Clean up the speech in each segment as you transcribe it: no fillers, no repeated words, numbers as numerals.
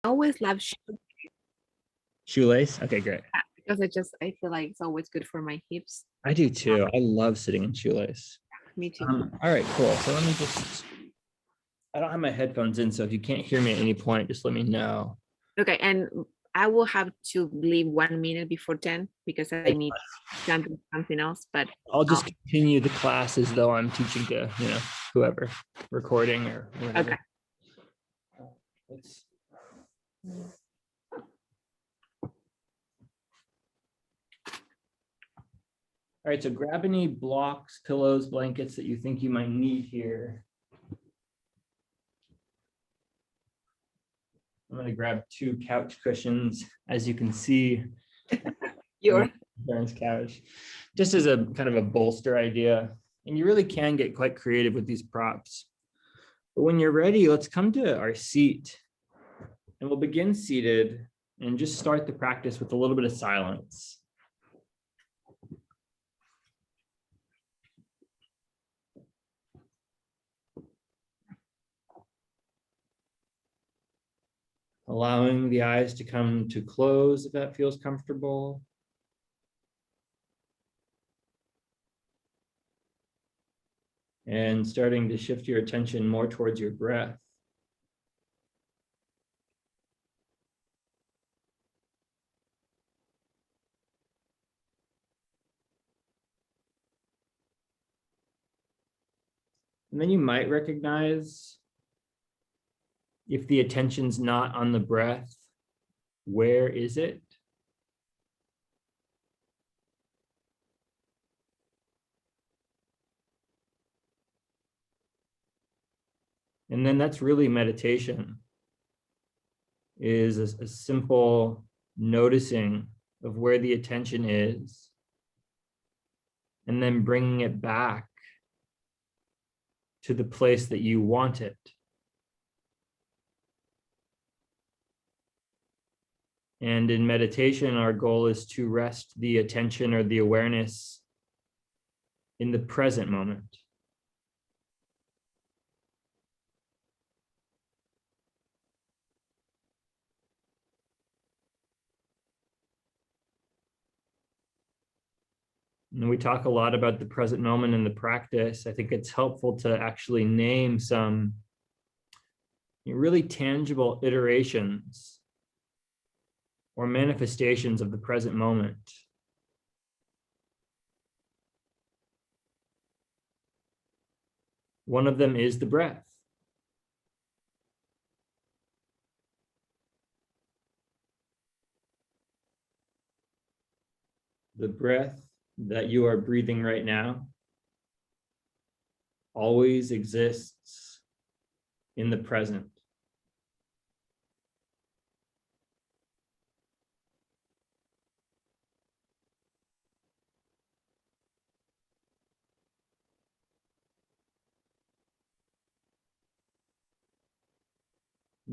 always love Shoelace? Okay, great. because I feel like it's always good for my hips. I do too. I love sitting in shoelace. Me too. All right, cool. So let me just, I don't have my headphones in, so if you can't hear me at any point, just let me know. Okay, and I will have to leave 1 minute before 10 because I need to do something else. But I'll just continue the class as though I'm teaching to, whoever, recording or whatever. okay. Let's, all right, so grab any blocks, pillows, blankets that you think you might need here. I'm going to grab 2 couch cushions, as you can see. Your Parents' couch, just as a kind of a bolster idea. And you really can get quite creative with these props. But when you're ready, let's come to our seat. And we'll begin seated and just start the practice with a little bit of silence. Allowing the eyes to come to close if that feels comfortable. And starting to shift your attention more towards your breath. And then you might recognize if the attention's not on the breath, where is it? And then that's really meditation, is a simple noticing of where the attention is, and then bringing it back to the place that you want it. And in meditation, our goal is to rest the attention or the awareness in the present moment. And we talk a lot about the present moment in the practice. I think it's helpful to actually name some really tangible iterations or manifestations of the present moment. One of them is the breath. The breath that you are breathing right now always exists in the present.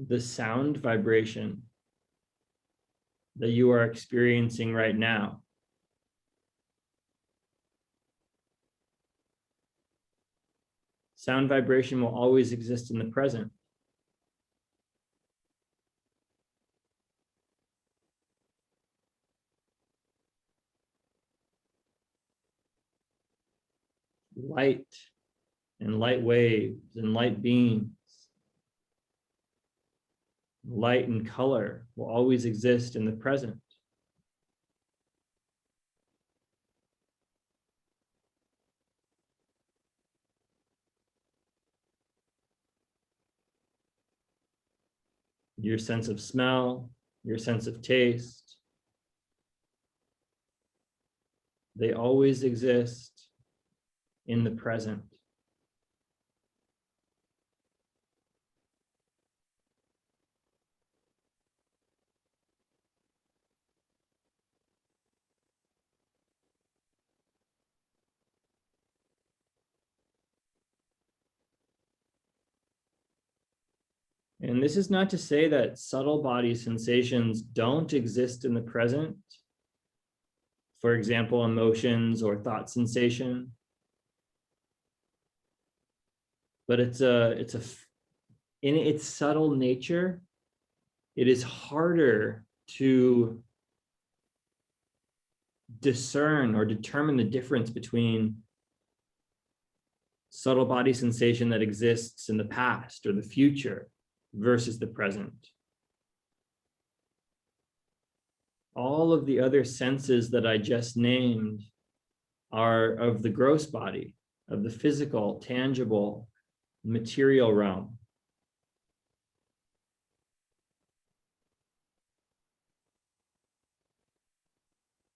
The sound vibration that you are experiencing right now sound vibration will always exist in the present. Light and light waves and light beams, light and color will always exist in the present. Your sense of smell, your sense of taste, they always exist in the present. And this is not to say that subtle body sensations don't exist in the present. For example, emotions or thought sensation. But in its subtle nature, it is harder to discern or determine the difference between subtle body sensation that exists in the past or the future versus the present. All of the other senses that I just named are of the gross body, of the physical, tangible, material realm.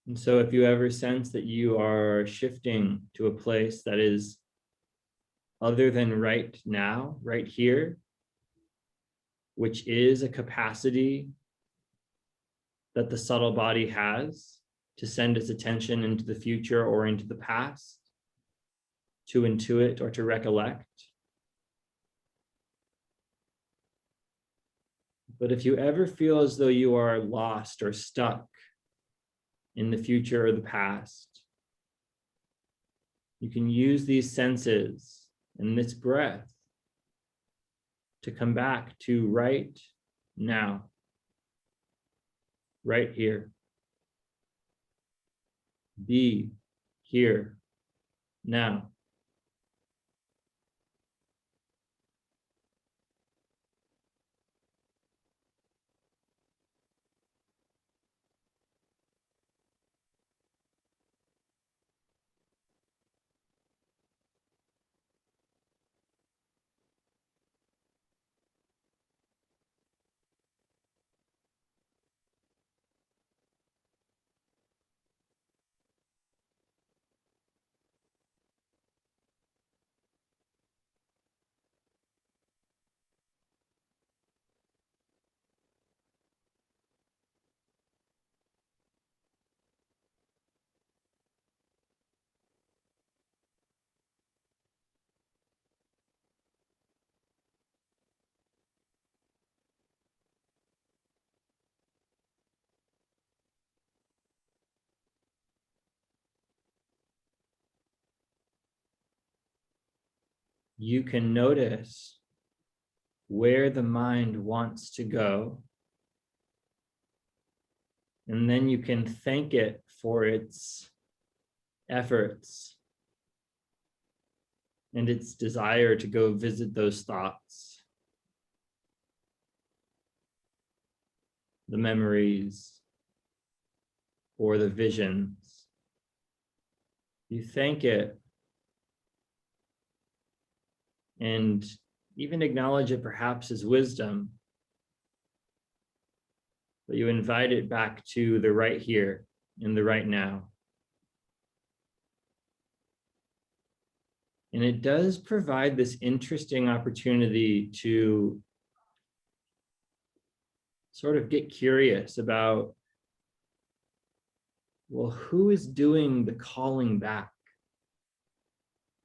And so if you ever sense that you are shifting to a place that is other than right now, right here, which is a capacity that the subtle body has to send its attention into the future or into the past, to intuit or to recollect. But if you ever feel as though you are lost or stuck in the future or the past, you can use these senses and this breath to come back to right now, right here. Be here now. You can notice where the mind wants to go, and then you can thank it for its efforts and its desire to go visit those thoughts, the memories, or the visions. You thank it and even acknowledge it perhaps as wisdom, but you invite it back to the right here in the right now. And it does provide this interesting opportunity to sort of get curious about, well, who is doing the calling back?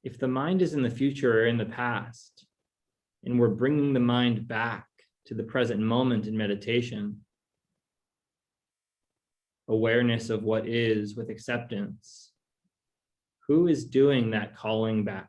If the mind is in the future or in the past, and we're bringing the mind back to the present moment in meditation, awareness of what is with acceptance, who is doing that calling back?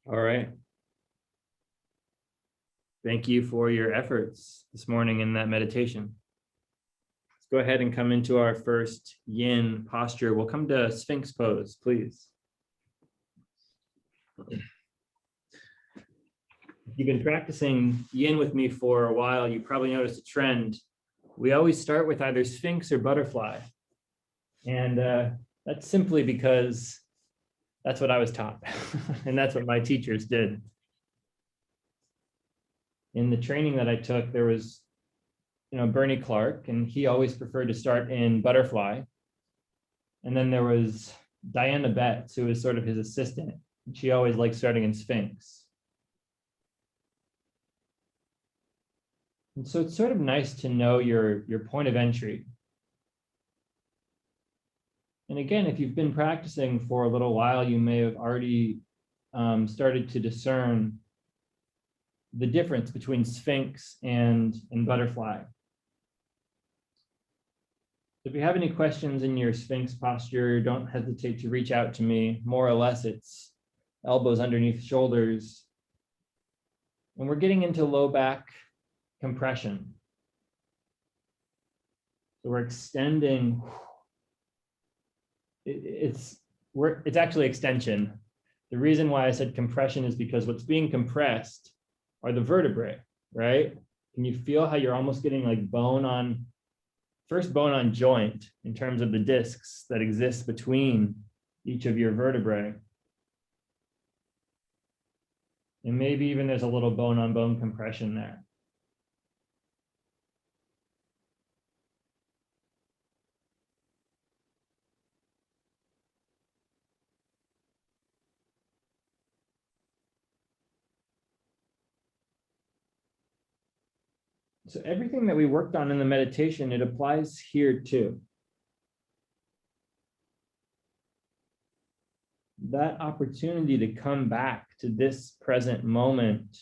All right. Thank you for your efforts this morning in that meditation. Let's go ahead and come into our first yin posture. We'll come to Sphinx pose, please. If you've been practicing yin with me for a while, you probably noticed a trend. We always start with either Sphinx or butterfly. And that's simply because that's what I was taught. And that's what my teachers did. In the training that I took, there was, Bernie Clark, and he always preferred to start in butterfly. And then there was Diana Betts, who was sort of his assistant. She always liked starting in Sphinx. And so it's sort of nice to know your point of entry. And again, if you've been practicing for a little while, you may have already started to discern the difference between Sphinx and butterfly. If you have any questions in your Sphinx posture, don't hesitate to reach out to me. More or less, it's elbows underneath shoulders. And we're getting into low back compression. So we're extending. It's actually extension. The reason why I said compression is because what's being compressed are the vertebrae, right? Can you feel how you're almost getting like bone on joint in terms of the discs that exist between each of your vertebrae? And maybe even there's a little bone on bone compression there. So everything that we worked on in the meditation, it applies here too. That opportunity to come back to this present moment.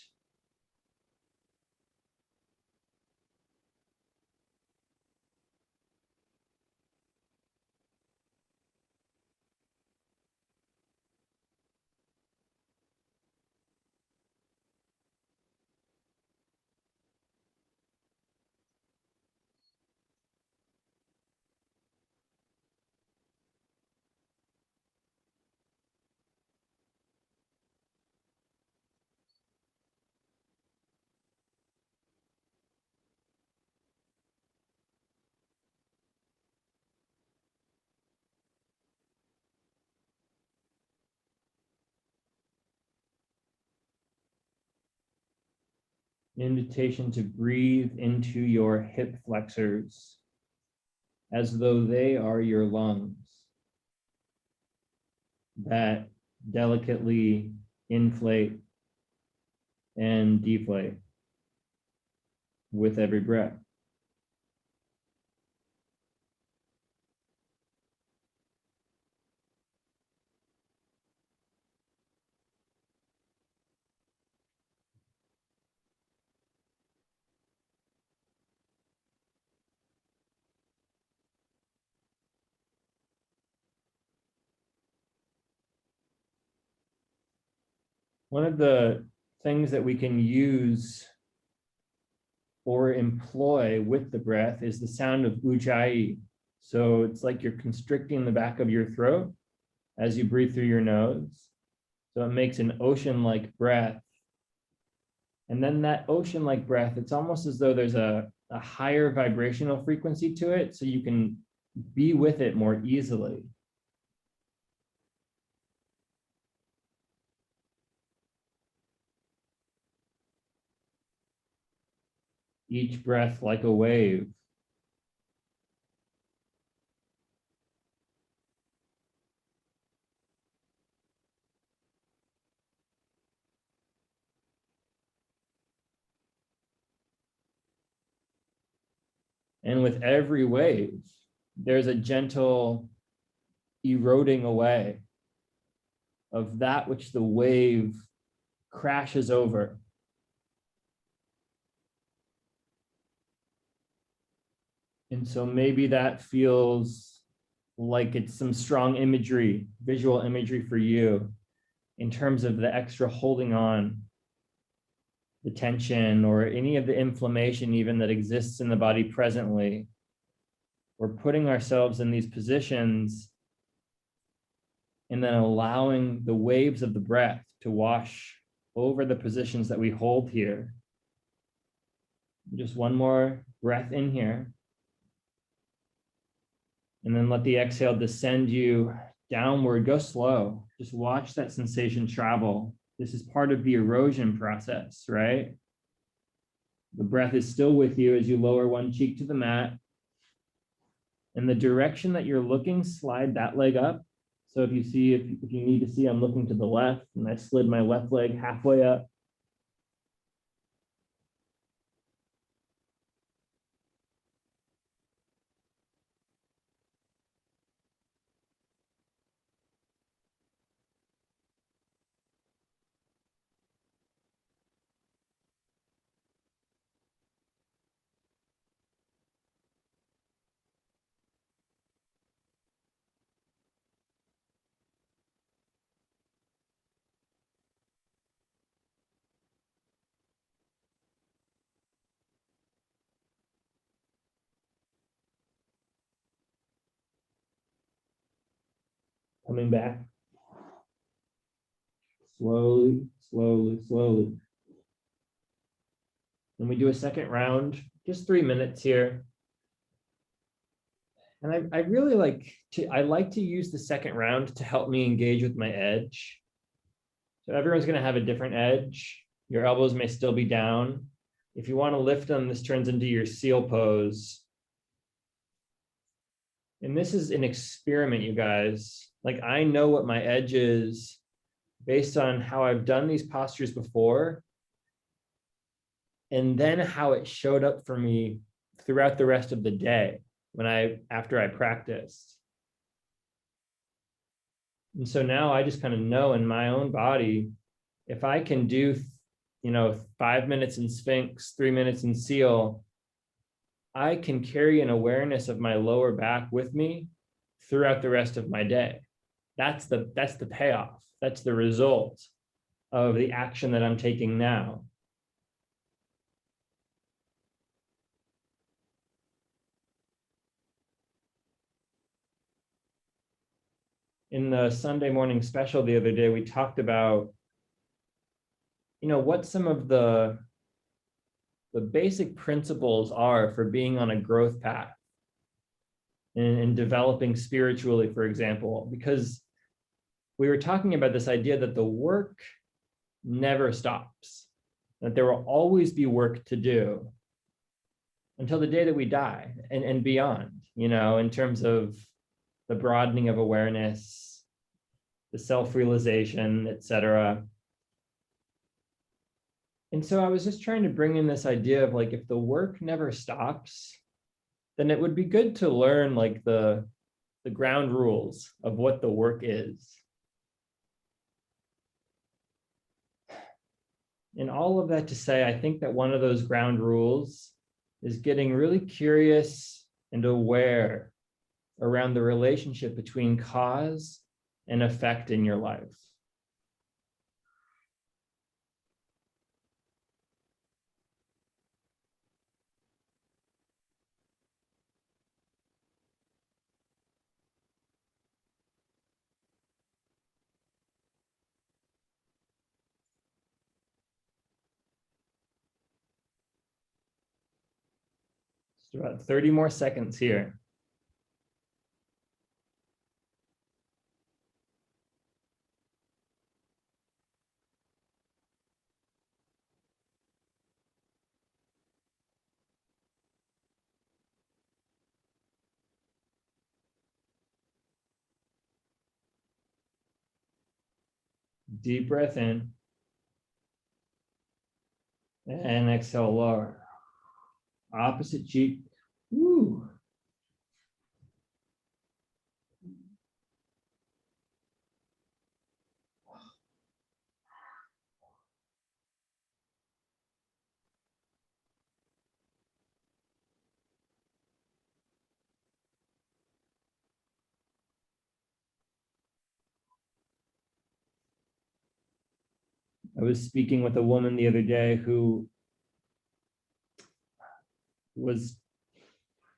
Invitation to breathe into your hip flexors as though they are your lungs that delicately inflate and deflate with every breath. One of the things that we can use or employ with the breath is the sound of ujjayi. So it's like you're constricting the back of your throat as you breathe through your nose. So it makes an ocean-like breath. And then that ocean-like breath, it's almost as though there's a higher vibrational frequency to it, so you can be with it more easily. Each breath like a wave. And with every wave, there's a gentle eroding away of that which the wave crashes over. And so maybe that feels like it's some strong imagery, visual imagery for you. in terms of the extra holding on, the tension, or any of the inflammation even that exists in the body presently. We're putting ourselves in these positions and then allowing the waves of the breath to wash over the positions that we hold here. Just one more breath in here. And then let the exhale descend you downward. Go slow. Just watch that sensation travel. This is part of the erosion process, right? The breath is still with you as you lower one cheek to the mat. In the direction that you're looking, slide that leg up. So if you need to see, I'm looking to the left, and I slid my left leg halfway up. Coming back. Slowly, slowly, slowly. And we do a second round, just 3 minutes here. And I really like to use the second round to help me engage with my edge. So everyone's going to have a different edge. Your elbows may still be down. If you want to lift them, this turns into your seal pose. And this is an experiment, you guys. Like, I know what my edge is based on how I've done these postures before, and then how it showed up for me throughout the rest of the day after I practiced. And so now I just kind of know in my own body, if I can do, 5 minutes in Sphinx, 3 minutes in seal, I can carry an awareness of my lower back with me throughout the rest of my day. That's the payoff. That's the result of the action that I'm taking now. In the Sunday morning special the other day, we talked about, what some of the basic principles are for being on a growth path and developing spiritually, for example, because we were talking about this idea that the work never stops, that there will always be work to do until the day that we die and beyond, in terms of the broadening of awareness, the self-realization, etc. And so I was just trying to bring in this idea of, like, if the work never stops, then it would be good to learn, like, the ground rules of what the work is. And all of that to say, I think that one of those ground rules is getting really curious and aware around the relationship between cause and effect in your life. Just about 30 more seconds here. Deep breath in. And exhale, lower. Opposite cheek. Woo. I was speaking with a woman the other day who was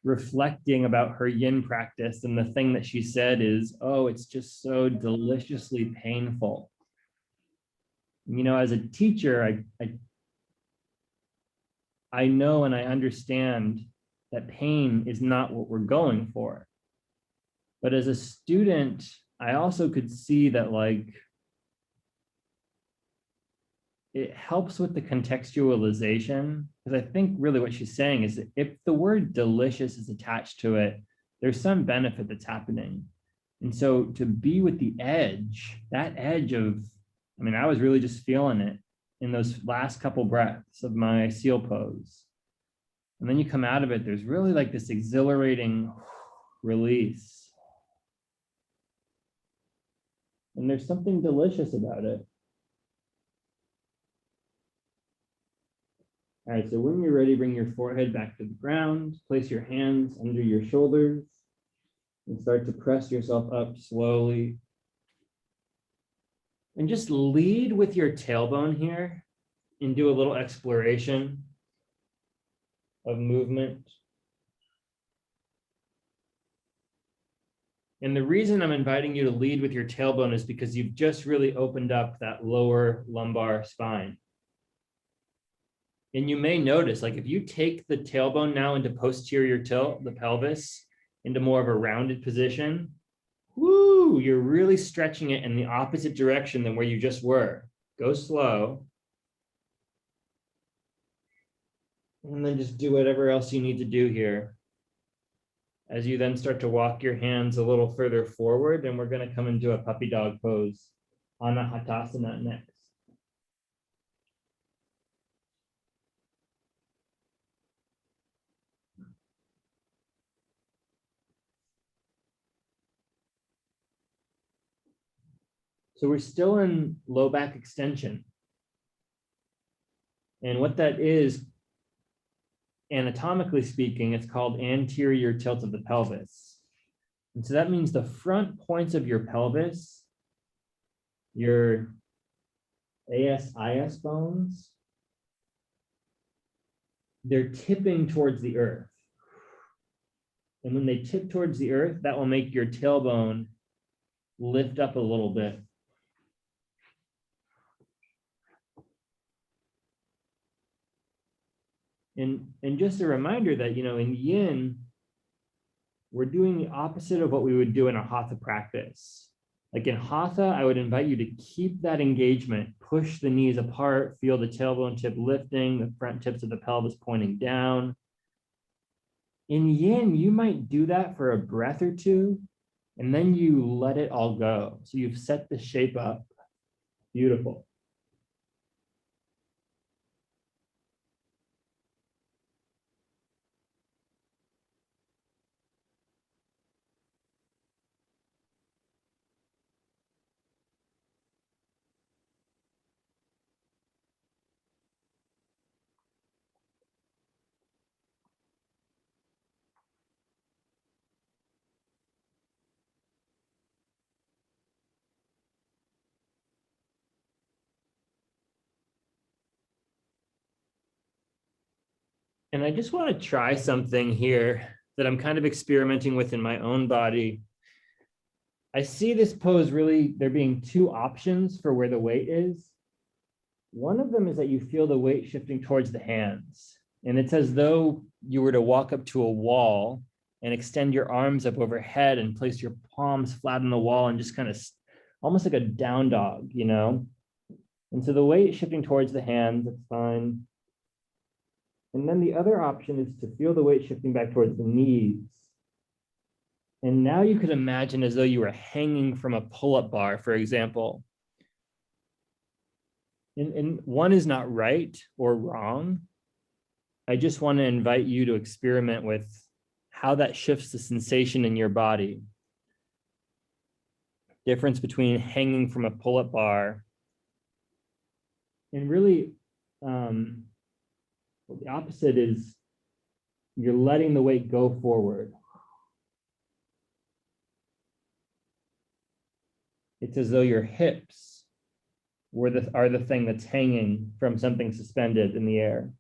reflecting about her yin practice, and the thing that she said is, oh, it's just so deliciously painful. You know, as a teacher, I know and I understand that pain is not what we're going for. But as a student, I also could see that, like, it helps with the contextualization, because I think really what she's saying is that if the word delicious is attached to it, there's some benefit that's happening. And so to be with the edge, that edge of, I mean, I was really just feeling it in those last couple breaths of my seal pose. And then you come out of it, there's really like this exhilarating release. And there's something delicious about it. All right, so when you're ready, bring your forehead back to the ground, place your hands under your shoulders, and start to press yourself up slowly. And just lead with your tailbone here and do a little exploration of movement. And the reason I'm inviting you to lead with your tailbone is because you've just really opened up that lower lumbar spine. And you may notice, like, if you take the tailbone now into posterior tilt, the pelvis, into more of a rounded position, woo, you're really stretching it in the opposite direction than where you just were. Go slow. And then just do whatever else you need to do here. As you then start to walk your hands a little further forward, and we're going to come into a puppy dog pose, Anahatasana next. So we're still in low back extension. And what that is, anatomically speaking, it's called anterior tilt of the pelvis. And so that means the front points of your pelvis, your AS-IS bones, they're tipping towards the earth. And when they tip towards the earth, that will make your tailbone lift up a little bit. And just a reminder that, you know, in yin, we're doing the opposite of what we would do in a hatha practice. Like in hatha, I would invite you to keep that engagement, push the knees apart, feel the tailbone tip lifting, the front tips of the pelvis pointing down. In yin, you might do that for a breath or two, and then you let it all go. So you've set the shape up. Beautiful. And I just want to try something here that I'm kind of experimenting with in my own body. I see this pose really, there being two options for where the weight is. One of them is that you feel the weight shifting towards the hands. And it's as though you were to walk up to a wall and extend your arms up overhead and place your palms flat on the wall and just kind of almost like a down dog, you know? And so the weight shifting towards the hands, that's fine. And then the other option is to feel the weight shifting back towards the knees. And now you could imagine as though you were hanging from a pull-up bar, for example. And one is not right or wrong. I just want to invite you to experiment with how that shifts the sensation in your body. Difference between hanging from a pull-up bar and really, well, the opposite is you're letting the weight go forward. It's as though your hips are the thing that's hanging from something suspended in the air.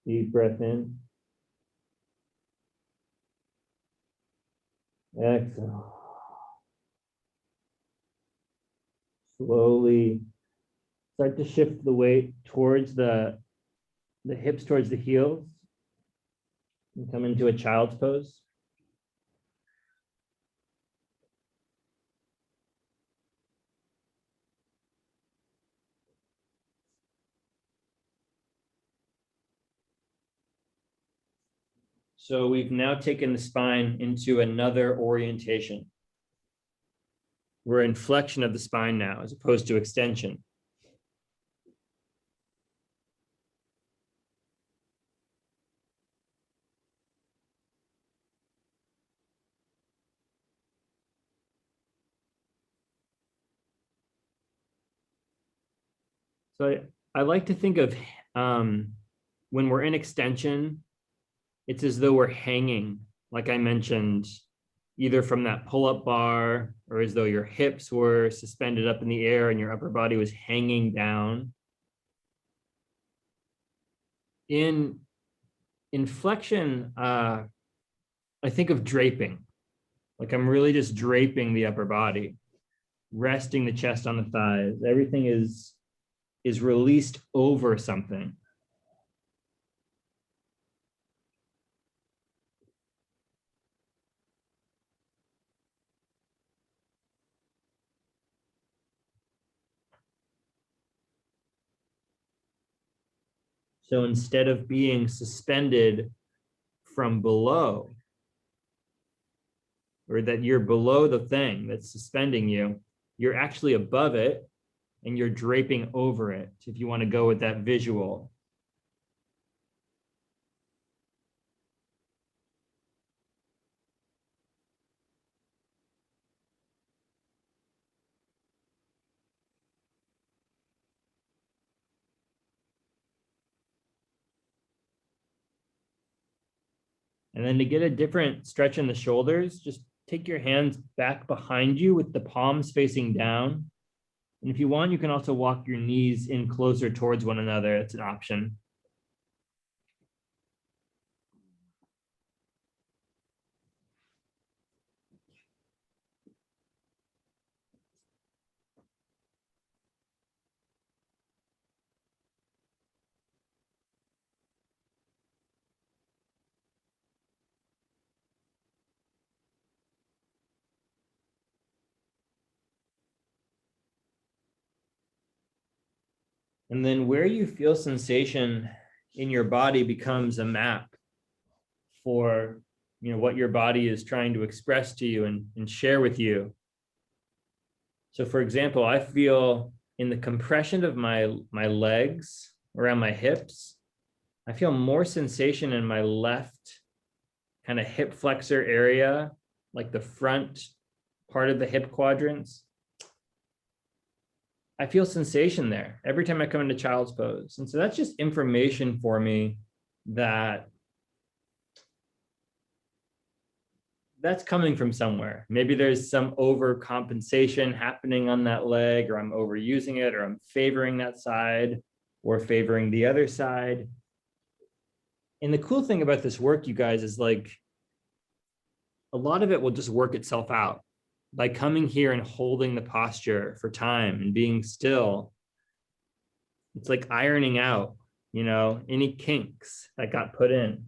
Deep breath in. Exhale. Slowly start to shift the weight towards the hips, towards the heels, and come into a child's pose. So we've now taken the spine into another orientation. We're in flexion of the spine now, as opposed to extension. So I like to think of when we're in extension, it's as though we're hanging, like I mentioned, either from that pull-up bar or as though your hips were suspended up in the air and your upper body was hanging down. In flexion, I think of draping, like I'm really just draping the upper body, resting the chest on the thighs. Everything is released over something. So instead of being suspended from below, or that you're below the thing that's suspending you, you're actually above it and you're draping over it, if you want to go with that visual. And then to get a different stretch in the shoulders, just take your hands back behind you with the palms facing down. And if you want, you can also walk your knees in closer towards one another. It's an option. And then where you feel sensation in your body becomes a map for what your body is trying to express to you and share with you. So for example, I feel in the compression of my legs around my hips, I feel more sensation in my left kind of hip flexor area, like the front part of the hip quadrants. I feel sensation there every time I come into child's pose. And so that's just information for me that that's coming from somewhere. Maybe there's some overcompensation happening on that leg, or I'm overusing it, or I'm favoring that side or favoring the other side. And the cool thing about this work, you guys, is like a lot of it will just work itself out by coming here and holding the posture for time and being still. It's like ironing out, any kinks that got put in.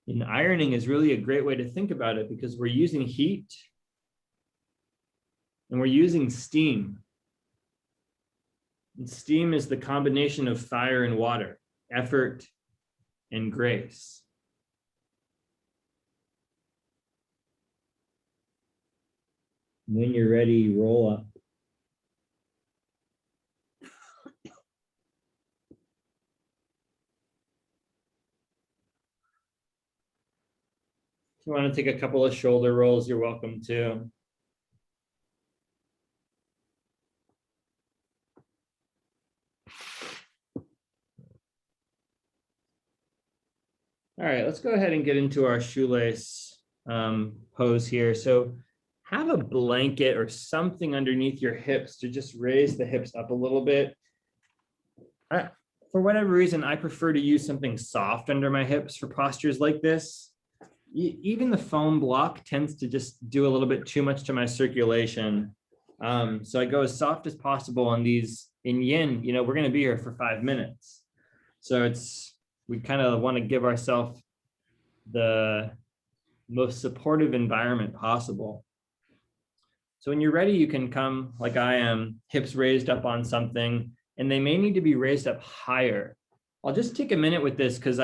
And ironing is really a great way to think about it because we're using heat and we're using steam. And steam is the combination of fire and water, effort and grace. When you're ready, roll up. If you want to take a couple of shoulder rolls, you're welcome to. All right, let's go ahead and get into our shoelace pose here. So have a blanket or something underneath your hips to just raise the hips up a little bit. For whatever reason, I prefer to use something soft under my hips for postures like this. Even the foam block tends to just do a little bit too much to my circulation. So I go as soft as possible on these. In yin, we're going to be here for 5 minutes. So we kind of want to give ourselves the most supportive environment possible. So when you're ready, you can come like I am, hips raised up on something, and they may need to be raised up higher. I'll just take a minute with this because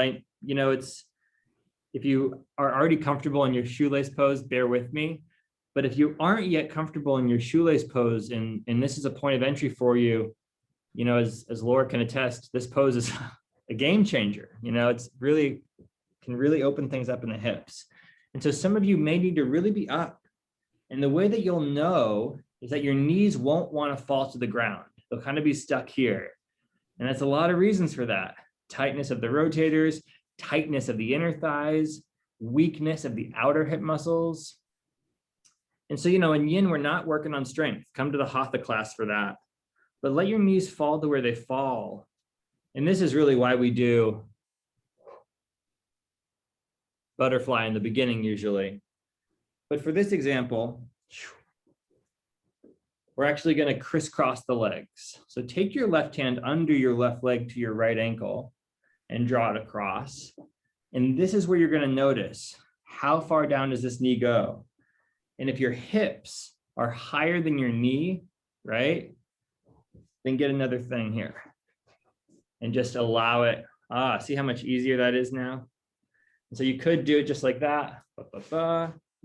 if you are already comfortable in your shoelace pose, bear with me. But if you aren't yet comfortable in your shoelace pose, and this is a point of entry for you, as Laura can attest, this pose is a game changer. It's really can really open things up in the hips. And so some of you may need to really be up. And the way that you'll know is that your knees won't want to fall to the ground. They'll kind of be stuck here. And that's a lot of reasons for that. Tightness of the rotators, tightness of the inner thighs, weakness of the outer hip muscles. And so, in yin, we're not working on strength. Come to the hatha class for that. But let your knees fall to where they fall. And this is really why we do butterfly in the beginning usually. But for this example, we're actually going to crisscross the legs. So take your left hand under your left leg to your right ankle and draw it across. And this is where you're going to notice how far down does this knee go. And if your hips are higher than your knee, right, then get another thing here and just allow it. See how much easier that is now? And so you could do it just like that.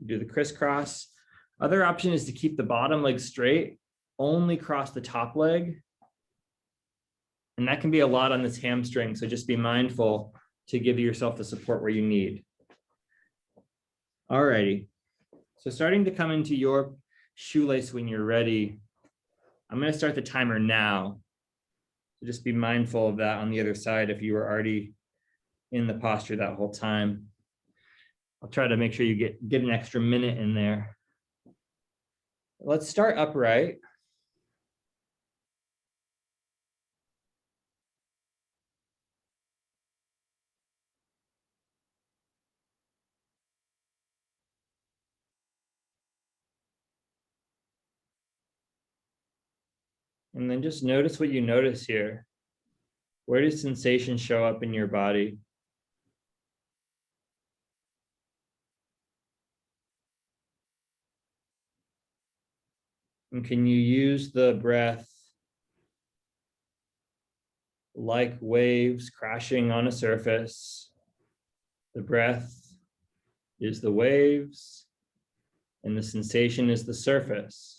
Do the crisscross. Other option is to keep the bottom leg straight, only cross the top leg. And that can be a lot on this hamstring. So just be mindful to give yourself the support where you need. All righty. So starting to come into your shoelace when you're ready, I'm going to start the timer now. So just be mindful of that on the other side if you were already in the posture that whole time. I'll try to make sure you get an extra minute in there. Let's start upright. And then just notice what you notice here. Where does sensation show up in your body? And can you use the breath like waves crashing on a surface? The breath is the waves, and the sensation is the surface.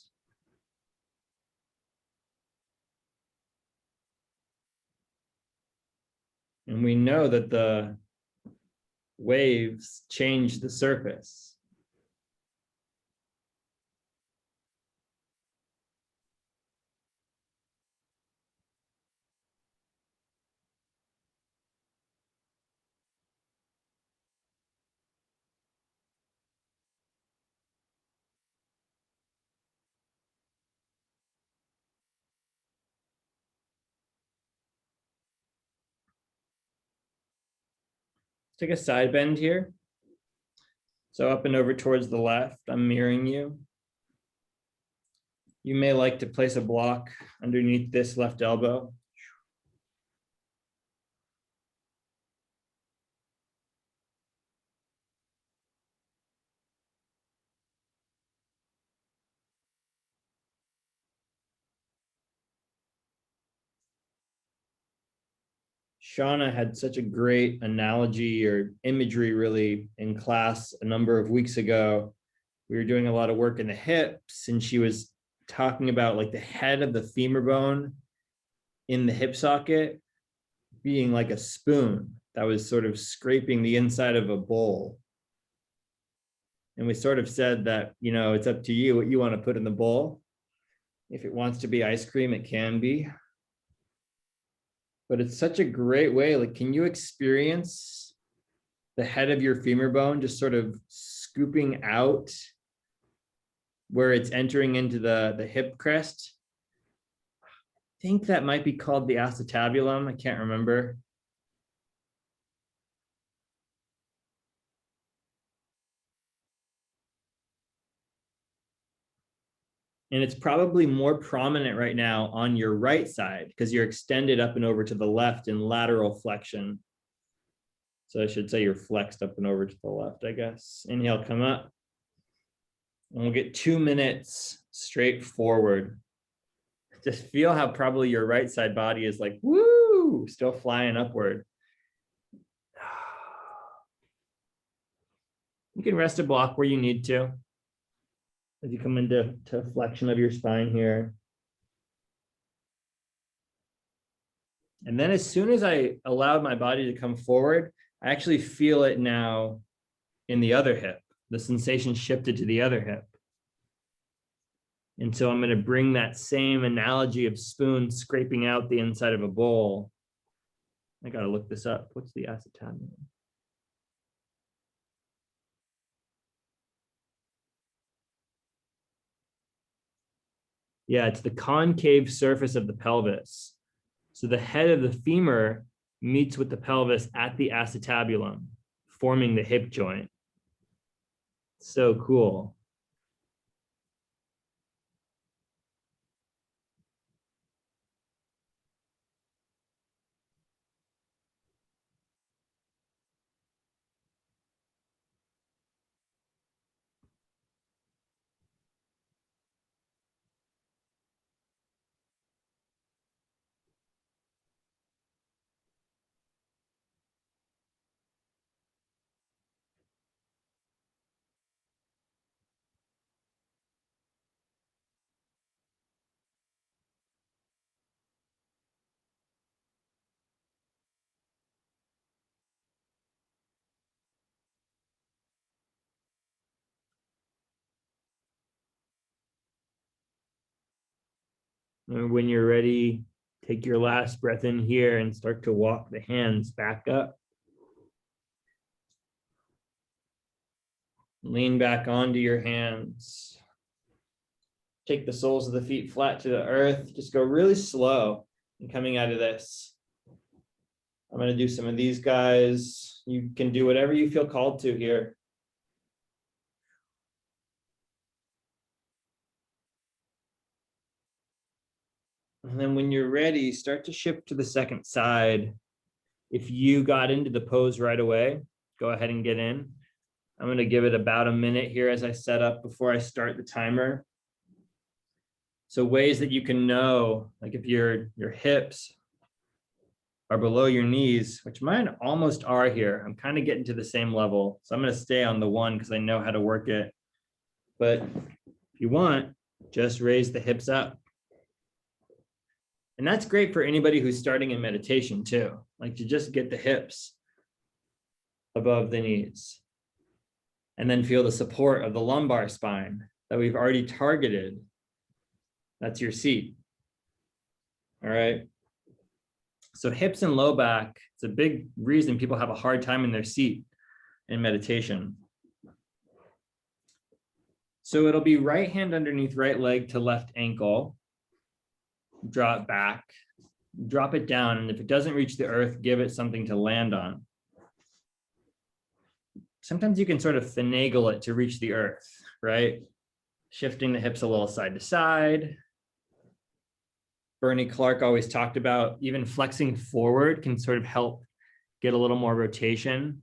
And we know that the waves change the surface. Take a side bend here. So up and over towards the left, I'm mirroring you. You may like to place a block underneath this left elbow. Shauna had such a great analogy or imagery really in class a number of weeks ago. We were doing a lot of work in the hips, and she was talking about like the head of the femur bone in the hip socket being like a spoon that was sort of scraping the inside of a bowl. And we sort of said that, you know, it's up to you what you want to put in the bowl. If it wants to be ice cream, it can be. But it's such a great way. Like, can you experience the head of your femur bone just sort of scooping out where it's entering into the hip crest? I think that might be called the acetabulum. I can't remember. And it's probably more prominent right now on your right side because you're extended up and over to the left in lateral flexion. So I should say you're flexed up and over to the left, I guess. Inhale, come up. And we'll get 2 minutes straight forward. Just feel how probably your right side body is like, woo, still flying upward. You can rest a block where you need to. As you come into flexion of your spine here. And then as soon as I allowed my body to come forward, I actually feel it now in the other hip. The sensation shifted to the other hip. And so I'm going to bring that same analogy of spoon scraping out the inside of a bowl. I got to look this up. What's the acetabulum? Yeah, it's the concave surface of the pelvis. So the head of the femur meets with the pelvis at the acetabulum, forming the hip joint. So cool. And when you're ready, take your last breath in here and start to walk the hands back up. Lean back onto your hands. Take the soles of the feet flat to the earth. Just go really slow in coming out of this. I'm going to do some of these guys. You can do whatever you feel called to here. And then when you're ready, start to shift to the second side. If you got into the pose right away, go ahead and get in. I'm going to give it about a minute here as I set up before I start the timer. So ways that you can know, like if your hips are below your knees, which mine almost are here. I'm kind of getting to the same level. So I'm going to stay on the one because I know how to work it. But if you want, just raise the hips up. And that's great for anybody who's starting in meditation too, like to just get the hips above the knees. And then feel the support of the lumbar spine that we've already targeted. That's your seat. All right. So hips and low back, it's a big reason people have a hard time in their seat in meditation. So it'll be right hand underneath right leg to left ankle. Draw it back, drop it down. And if it doesn't reach the earth, give it something to land on. Sometimes you can sort of finagle it to reach the earth, right? Shifting the hips a little side to side. Bernie Clark always talked about even flexing forward can sort of help get a little more rotation.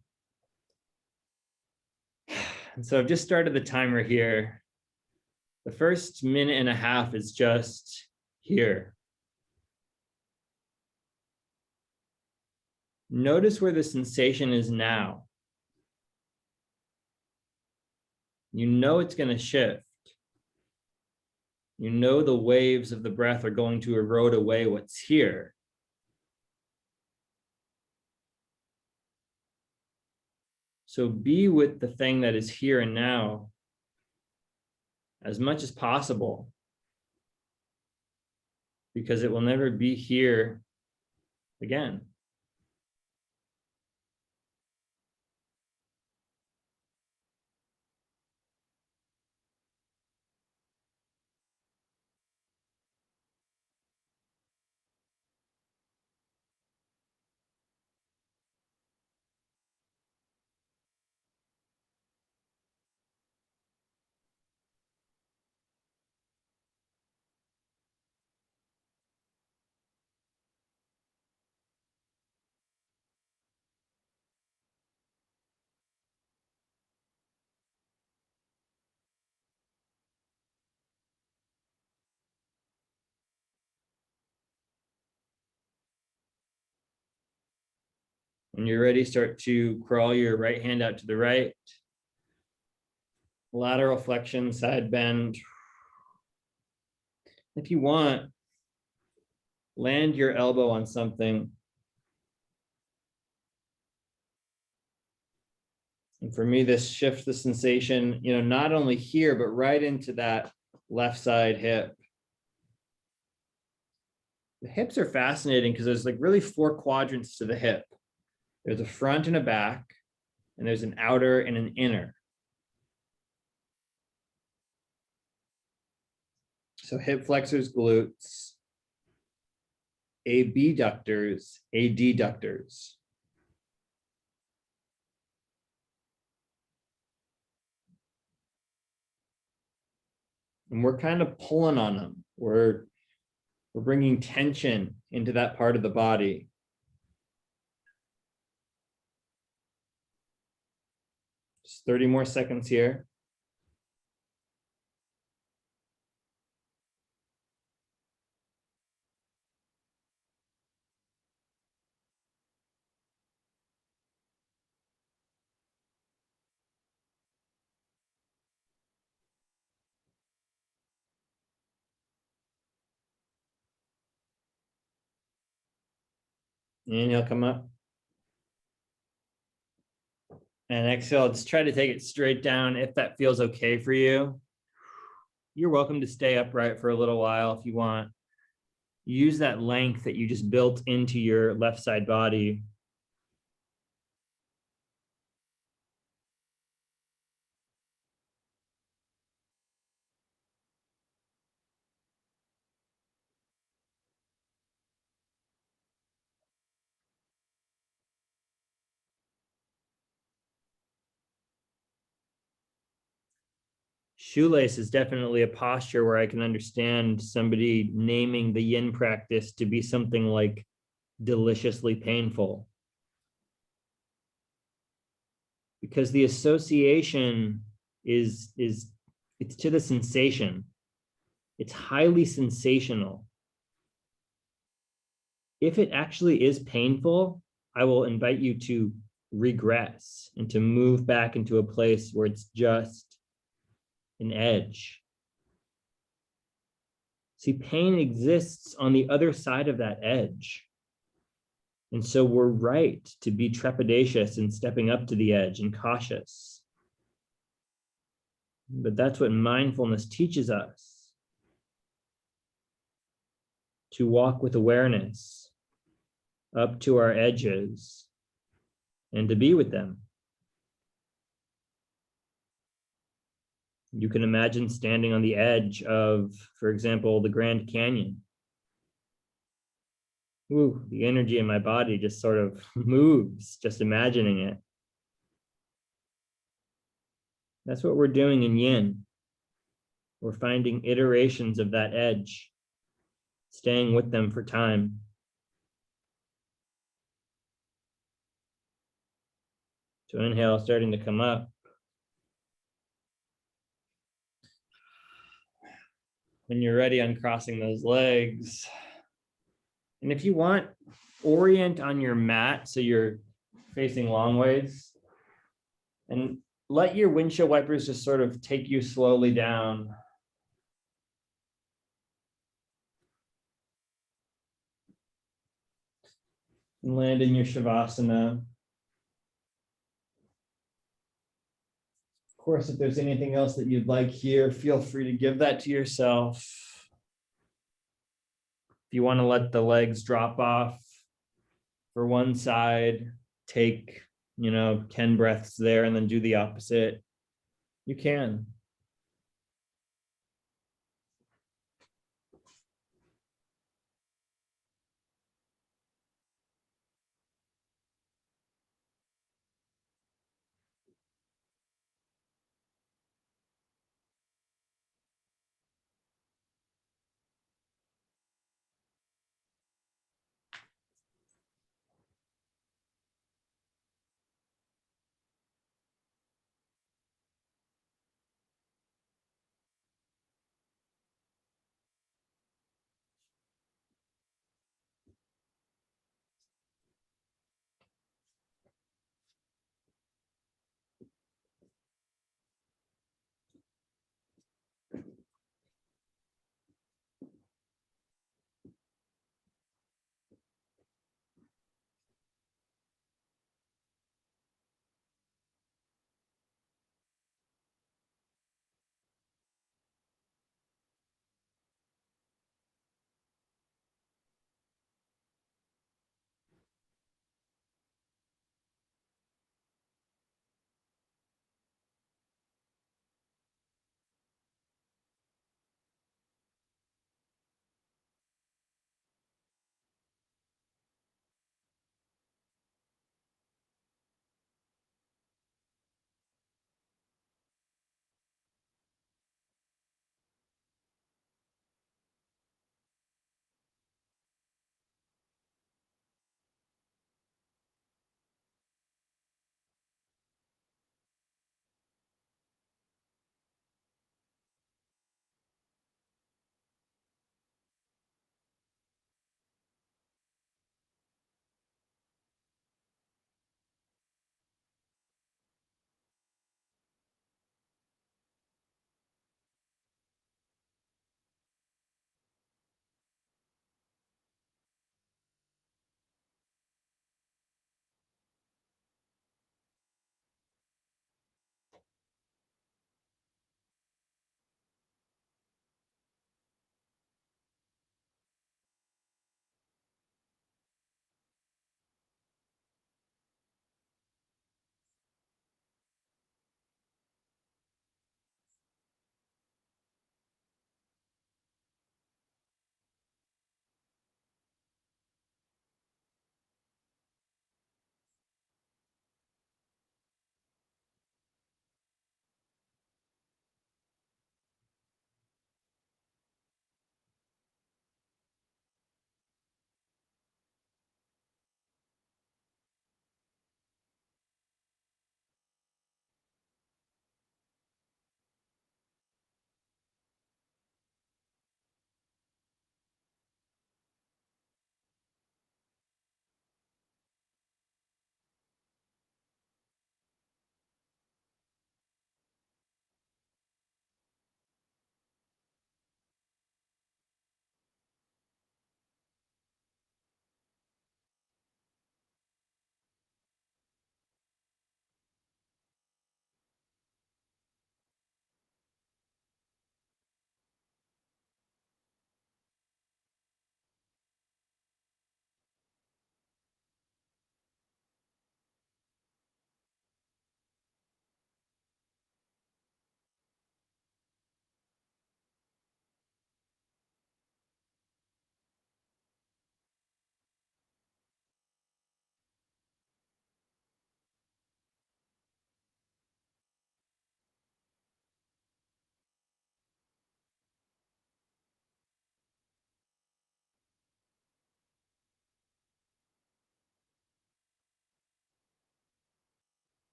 And so I've just started the timer here. The first minute and a half is just here. Notice where the sensation is now. You know it's going to shift. You know the waves of the breath are going to erode away what's here. So be with the thing that is here and now as much as possible, because it will never be here again. When you're ready, start to crawl your right hand out to the right. Lateral flexion, side bend. If you want, land your elbow on something. And for me, this shifts the sensation, not only here, but right into that left side hip. The hips are fascinating because there's like really 4 quadrants to the hip. There's a front and a back, and there's an outer and an inner. So hip flexors, glutes, abductors, adductors. And we're kind of pulling on them. We're bringing tension into that part of the body. Just 30 more seconds here. Inhale, come up. And exhale, just try to take it straight down if that feels okay for you. You're welcome to stay upright for a little while if you want. Use that length that you just built into your left side body. Shoelace is definitely a posture where I can understand somebody naming the yin practice to be something like deliciously painful. Because the association is it's to the sensation. It's highly sensational. If it actually is painful, I will invite you to regress and to move back into a place where it's just an edge. See, pain exists on the other side of that edge. And so we're right to be trepidatious and stepping up to the edge and cautious. But that's what mindfulness teaches us, to walk with awareness up to our edges and to be with them. You can imagine standing on the edge of, for example, the Grand Canyon. Ooh, the energy in my body just sort of moves, just imagining it. That's what we're doing in yin. We're finding iterations of that edge, staying with them for time. So inhale, starting to come up. When you're ready, uncrossing those legs. And if you want, orient on your mat so you're facing long ways. And let your windshield wipers just sort of take you slowly down. And land in your Shavasana. Of course, if there's anything else that you'd like here, feel free to give that to yourself. If you want to let the legs drop off for one side, take, 10 breaths there and then do the opposite. You can.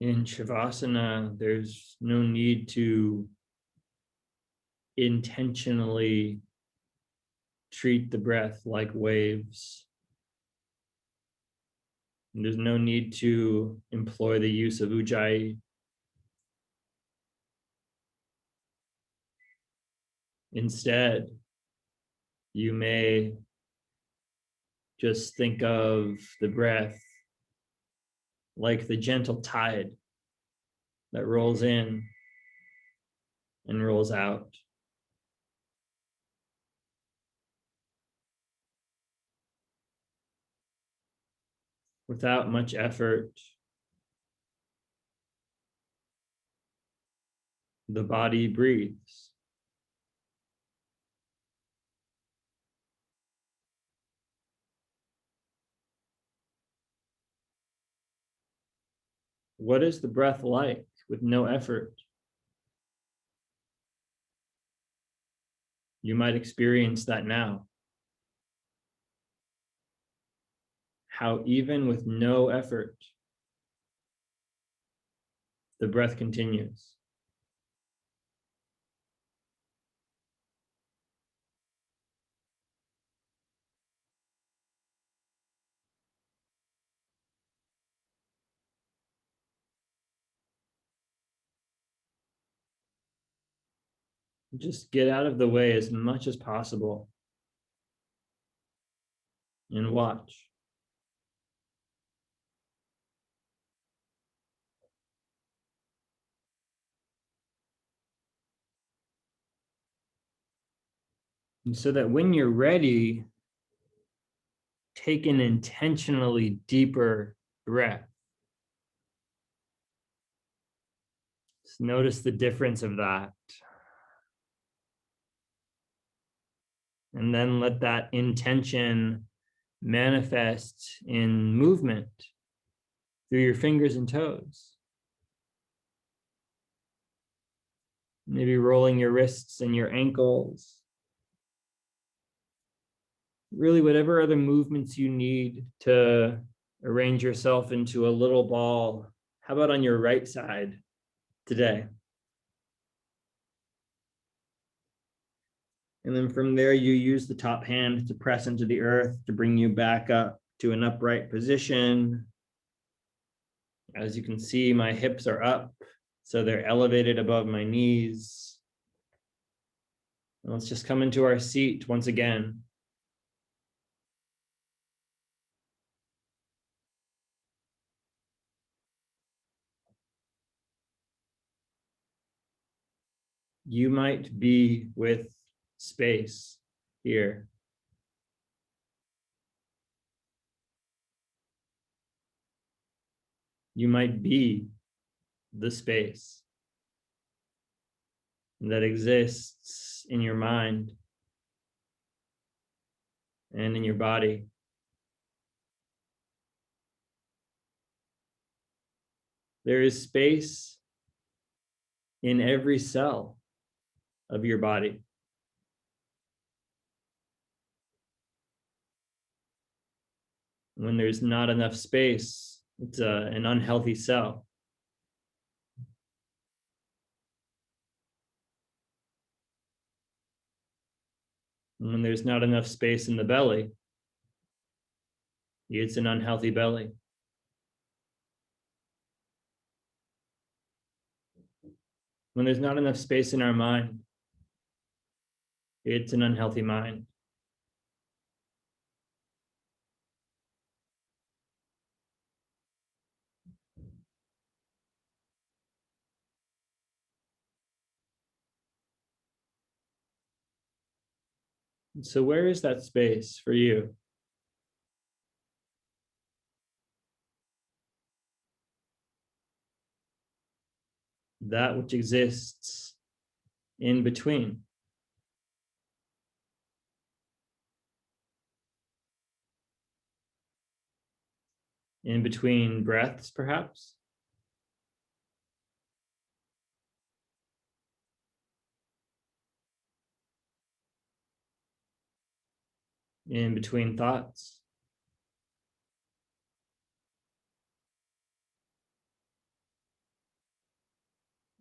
In Shavasana, there's no need to intentionally treat the breath like waves. And there's no need to employ the use of ujjayi. Instead, you may just think of the breath like the gentle tide that rolls in and rolls out. Without much effort, the body breathes. What is the breath like with no effort? You might experience that now. How even with no effort, the breath continues. Just get out of the way as much as possible and watch. And so that when you're ready, take an intentionally deeper breath. Just notice the difference of that. And then let that intention manifest in movement through your fingers and toes. Maybe rolling your wrists and your ankles. Really, whatever other movements you need to arrange yourself into a little ball. How about on your right side today? And then from there, you use the top hand to press into the earth to bring you back up to an upright position. As you can see, my hips are up, so they're elevated above my knees. And let's just come into our seat once again. You might be with space here. You might be the space that exists in your mind and in your body. There is space in every cell of your body. When there's not enough space, it's an unhealthy cell. And when there's not enough space in the belly, it's an unhealthy belly. When there's not enough space in our mind, it's an unhealthy mind. So where is that space for you? That which exists in between. In between breaths, perhaps? In between thoughts?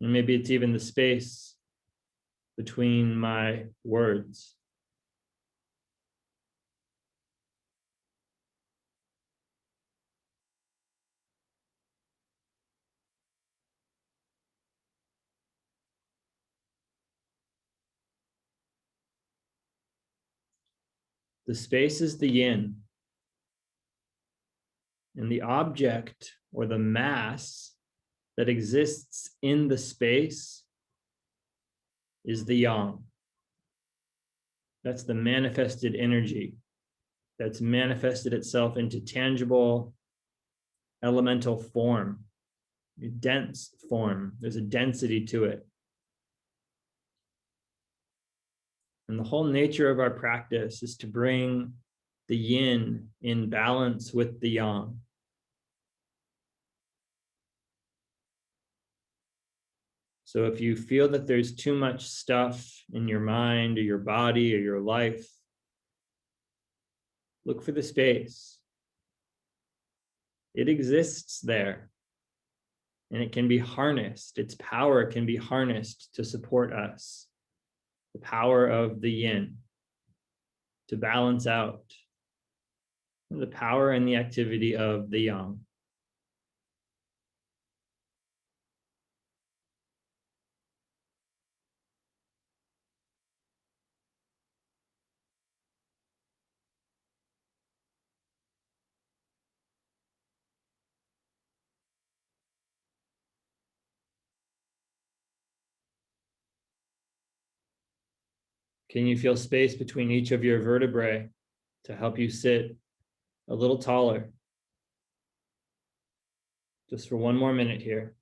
And maybe it's even the space between my words. The space is the yin, and the object or the mass that exists in the space is the yang. That's the manifested energy that's manifested itself into tangible elemental form, a dense form. There's a density to it. And the whole nature of our practice is to bring the yin in balance with the yang. So if you feel that there's too much stuff in your mind or your body or your life, look for the space. It exists there, and it can be harnessed. Its power can be harnessed to support us. The power of the yin to balance out the power and the activity of the yang. Can you feel space between each of your vertebrae to help you sit a little taller? Just for one more minute here.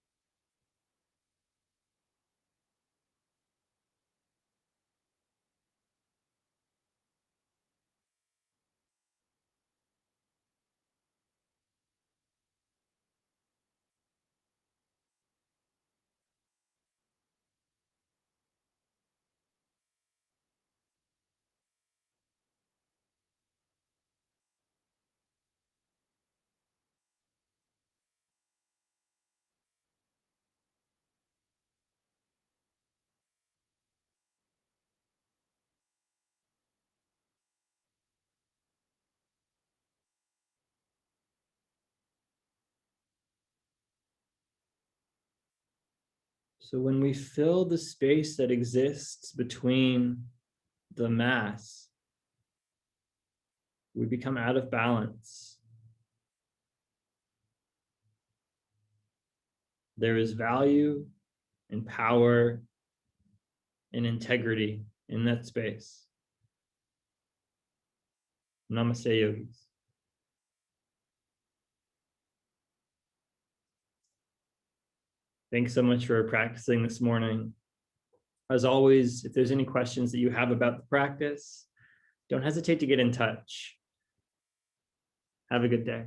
So when we fill the space that exists between the mass, we become out of balance. There is value and power and integrity in that space. Namaste, yogis. Thanks so much for practicing this morning. As always, if there's any questions that you have about the practice, don't hesitate to get in touch. Have a good day.